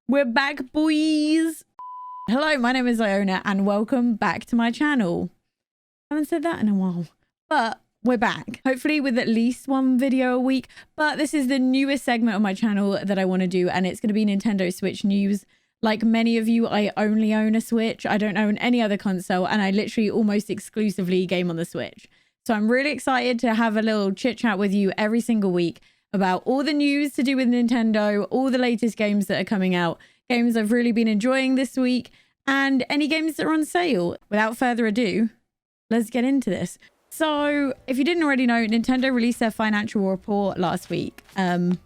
We're back, boys. Hello, my name is Iona and welcome back to my channel. I haven't said that in a while, but we're back. Hopefully with at least one video a week. But this is the newest segment of my channel that I want to do, and it's going to be Nintendo Switch news. Like many of you, I only own a Switch. I don't own any other console, and I literally almost exclusively game on the Switch. So I'm really excited to have a little chit chat with you every single week about all the news to do with Nintendo, all the latest games that are coming out, games I've really been enjoying this week, and any games that are on sale. Without further ado, let's get into this. So if you didn't already know, Nintendo released their financial report last week. And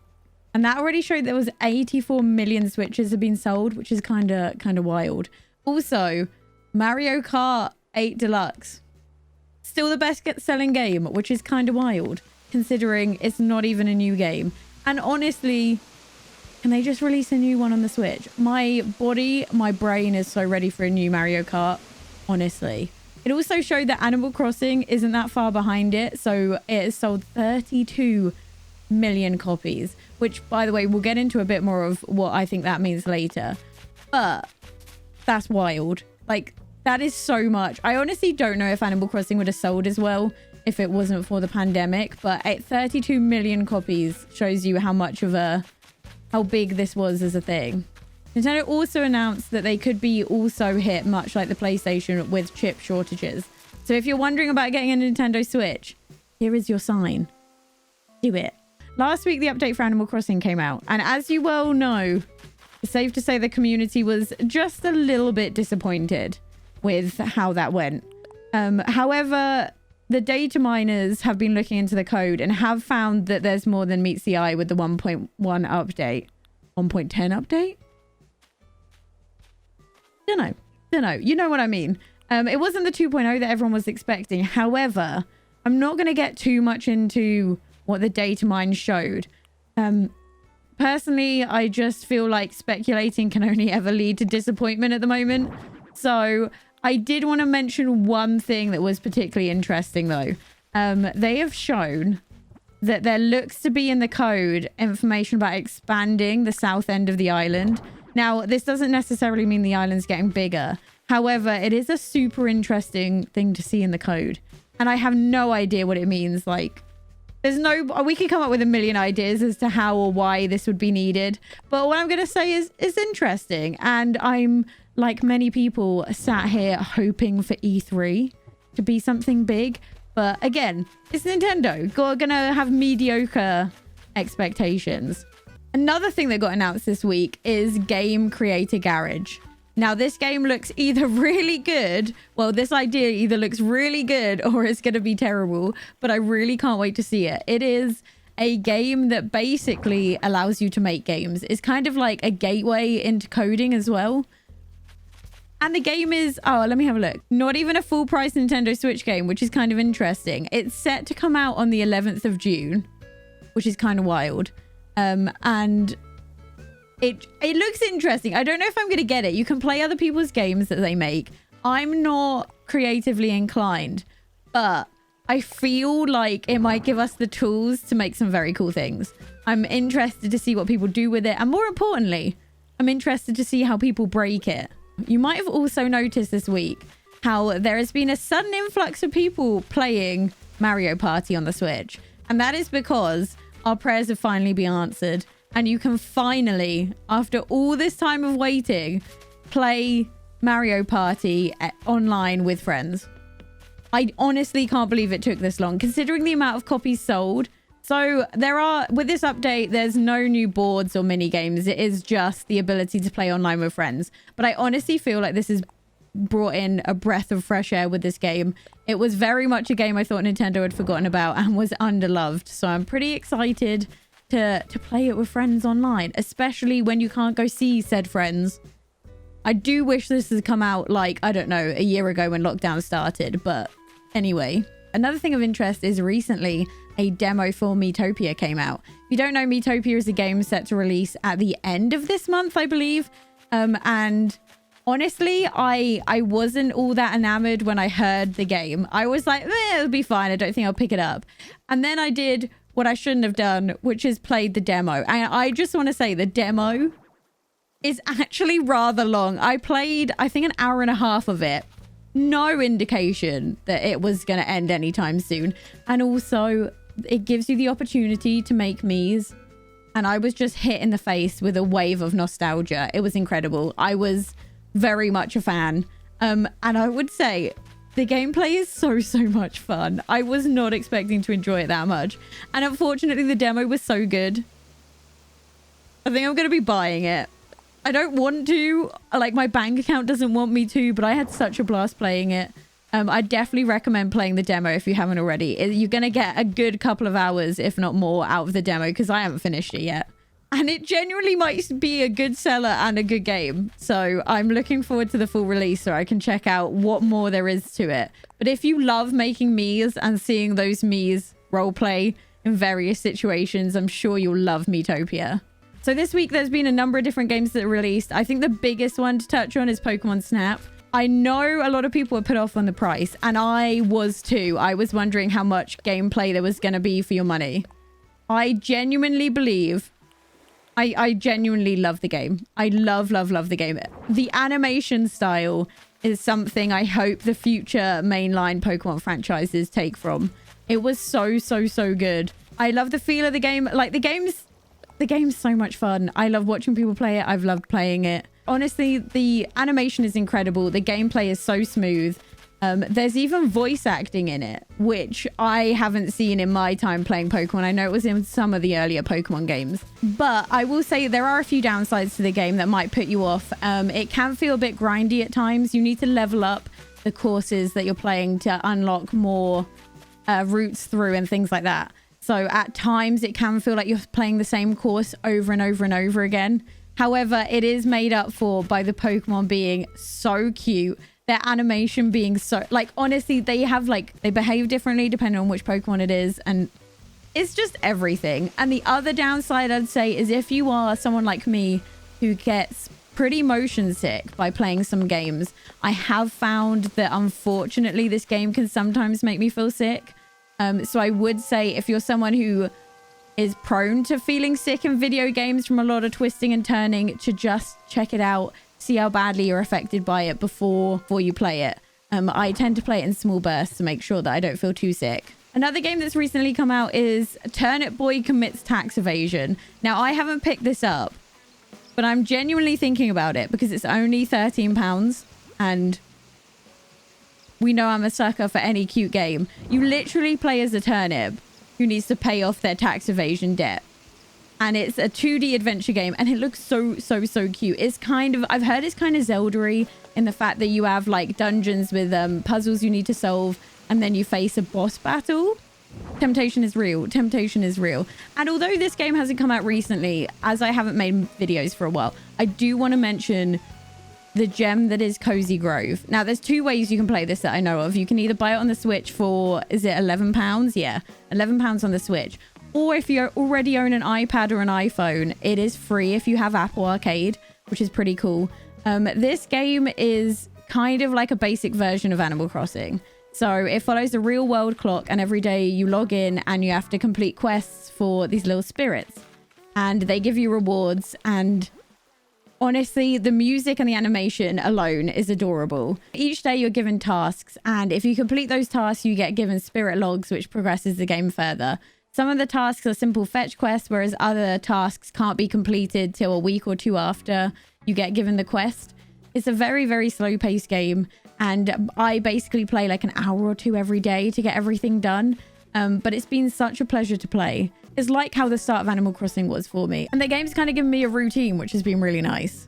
that already showed there was 84 million Switches have been sold, which is kind of wild. Also, Mario Kart 8 Deluxe, still the best selling game, which is kind of wild, considering it's not even a new game. And honestly, can they just release a new one on the Switch? My brain is so ready for a new Mario Kart, honestly. It also showed that Animal Crossing isn't that far behind it, so it has sold 32 million copies, which, by the way, we'll get into a bit more of what I think that means later. But that's wild. Like, that is so much. I honestly don't know if Animal Crossing would have sold as well if it wasn't for the pandemic, but at 32 million copies shows you how big this was as a thing. Nintendo also announced that they could be also hit much like the PlayStation with chip shortages. So if you're wondering about getting a Nintendo Switch, here is your sign. Do it. Last week, the update for Animal Crossing came out, and as you well know, it's safe to say the community was just a little bit disappointed with how that went. However, the data miners have been looking into the code and have found that there's more than meets the eye with the 1.1 update. 1.10 update? Don't know. You know what I mean. It wasn't the 2.0 that everyone was expecting. However, I'm not going to get too much into what the data mine showed. Personally, I just feel like speculating can only ever lead to disappointment at the moment. So I did want to mention one thing that was particularly interesting, though. They have shown that there looks to be in the code information about expanding the south end of the island. Now, this doesn't necessarily mean the island's getting bigger. However, it is a super interesting thing to see in the code. And I have no idea what it means. Like, we could come up with a million ideas as to how or why this would be needed. But what I'm going to say is it's interesting. And I'm, like many people, sat here hoping for E3 to be something big. But again, it's Nintendo. We're going to have mediocre expectations. Another thing that got announced this week is Game Creator Garage. Now, this game looks either really good. Well, this idea either looks really good or it's going to be terrible. But I really can't wait to see it. It is a game that basically allows you to make games. It's kind of like a gateway into coding as well. And the game is, oh, let me have a look. Not even a full price Nintendo Switch game, which is kind of interesting. It's set to come out on the 11th of June, which is kind of wild. And it looks interesting. I don't know if I'm going to get it. You can play other people's games that they make. I'm not creatively inclined, but I feel like it might give us the tools to make some very cool things. I'm interested to see what people do with it. And more importantly, I'm interested to see how people break it. You might have also noticed this week how there has been a sudden influx of people playing Mario Party on the Switch. And that is because our prayers have finally been answered. And you can finally, after all this time of waiting, play Mario Party online with friends. I honestly can't believe it took this long, considering the amount of copies sold. So with this update, there's no new boards or mini games. It is just the ability to play online with friends. But I honestly feel like this has brought in a breath of fresh air with this game. It was very much a game I thought Nintendo had forgotten about and was underloved. So I'm pretty excited to play it with friends online, especially when you can't go see said friends. I do wish this had come out, like, I don't know, a year ago when lockdown started. But anyway, another thing of interest is recently a demo for Miitopia came out. If you don't know, Miitopia is a game set to release at the end of this month, I believe. And honestly, I wasn't all that enamored when I heard the game. I was like, it'll be fine. I don't think I'll pick it up. And then I did what I shouldn't have done, which is played the demo. And I just want to say the demo is actually rather long. I played, I think, an hour and a half of it. No indication that it was going to end anytime soon. And also, it gives you the opportunity to make Miis. And I was just hit in the face with a wave of nostalgia. It was incredible. I was very much a fan. And I would say the gameplay is so much fun. I was not expecting to enjoy it that much. And unfortunately, the demo was so good. I think I'm going to be buying it. I don't want to. Like, my bank account doesn't want me to, but I had such a blast playing it. I definitely recommend playing the demo if you haven't already. You're going to get a good couple of hours, if not more, out of the demo because I haven't finished it yet. And it genuinely might be a good seller and a good game. So I'm looking forward to the full release so I can check out what more there is to it. But if you love making Miis and seeing those Miis roleplay in various situations, I'm sure you'll love Miitopia. So this week, there's been a number of different games that are released. I think the biggest one to touch on is Pokemon Snap. I know a lot of people were put off on the price, and I was too. I was wondering how much gameplay there was going to be for your money. I genuinely believe... I genuinely love the game. I love the game. The animation style is something I hope the future mainline Pokemon franchises take from. It was so good. I love the feel of the game. Like, the game's so much fun. I love watching people play it. I've loved playing it. Honestly, the animation is incredible. The gameplay is so smooth. There's even voice acting in it, which I haven't seen in my time playing Pokemon. I know it was in some of the earlier Pokemon games. But I will say there are a few downsides to the game that might put you off. It can feel a bit grindy at times. You need to level up the courses that you're playing to unlock more routes through and things like that. So at times it can feel like you're playing the same course over and over again. However, it is made up for by the Pokemon being so cute. Their animation being so... Like, honestly, they behave differently depending on which Pokemon it is. And it's just everything. And the other downside, I'd say, is if you are someone like me who gets pretty motion sick by playing some games, I have found that, unfortunately, this game can sometimes make me feel sick. So I would say if you're someone who is prone to feeling sick in video games from a lot of twisting and turning, to just check it out. See how badly you're affected by it before you play it. I tend to play it in small bursts to make sure that I don't feel too sick. Another game that's recently come out is Turnip Boy Commits Tax Evasion. Now, I haven't picked this up, but I'm genuinely thinking about it because it's only £13 and we know I'm a sucker for any cute game. You literally play as a turnip who needs to pay off their tax evasion debt. And it's a 2D adventure game, and it looks so cute. It's kind of, I've heard it's kind of Zelda-y in the fact that you have like dungeons with puzzles you need to solve, and then you face a boss battle. Temptation is real. Temptation is real. And although this game hasn't come out recently, as I haven't made videos for a while, I do want to mention the gem that is Cozy Grove. Now, there's two ways you can play this that I know of. You can either buy it on the Switch for, is it £11? Yeah, £11 on the Switch. Or if you already own an iPad or an iPhone, it is free if you have Apple Arcade, which is pretty cool. This game is kind of like a basic version of Animal Crossing. So it follows a real world clock, and every day you log in and you have to complete quests for these little spirits. And they give you rewards, and honestly, the music and the animation alone is adorable. Each day you're given tasks, and if you complete those tasks, you get given spirit logs, which progresses the game further. Some of the tasks are simple fetch quests, whereas other tasks can't be completed till a week or two after you get given the quest. It's a very slow-paced game, and I basically play like an hour or two every day to get everything done. But it's been such a pleasure to play. It's like how the start of Animal Crossing was for me. And the game's kind of given me a routine, which has been really nice.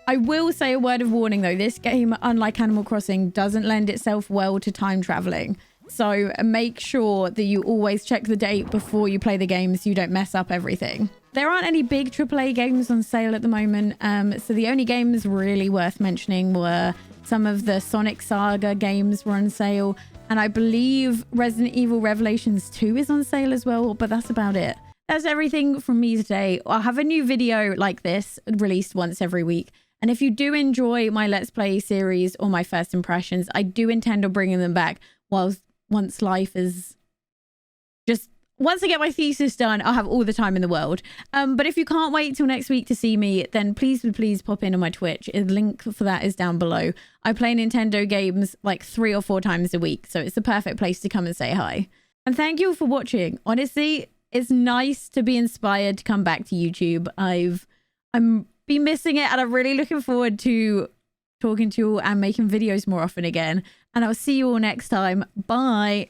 I will say a word of warning though. This game, unlike Animal Crossing, doesn't lend itself well to time traveling. So make sure that you always check the date before you play the game so you don't mess up everything. There aren't any big AAA games on sale at the moment. So the only games really worth mentioning were some of the Sonic Saga games were on sale. And I believe Resident Evil Revelations 2 is on sale as well, but that's about it. That's everything from me today. I'll have a new video like this released once every week. And if you do enjoy my Let's Play series or my first impressions, I do intend on bringing them back once life is just once I get my thesis done, I'll have all the time in the world. But if you can't wait till next week to see me, then please pop in on my Twitch. The link for that is down below. I play Nintendo games like 3 or 4 times a week, so it's the perfect place to come and say hi. And thank you for watching. Honestly, it's nice to be inspired to come back to YouTube. I'm been missing it, and I'm really looking forward to talking to you all and making videos more often again. And I'll see you all next time. Bye.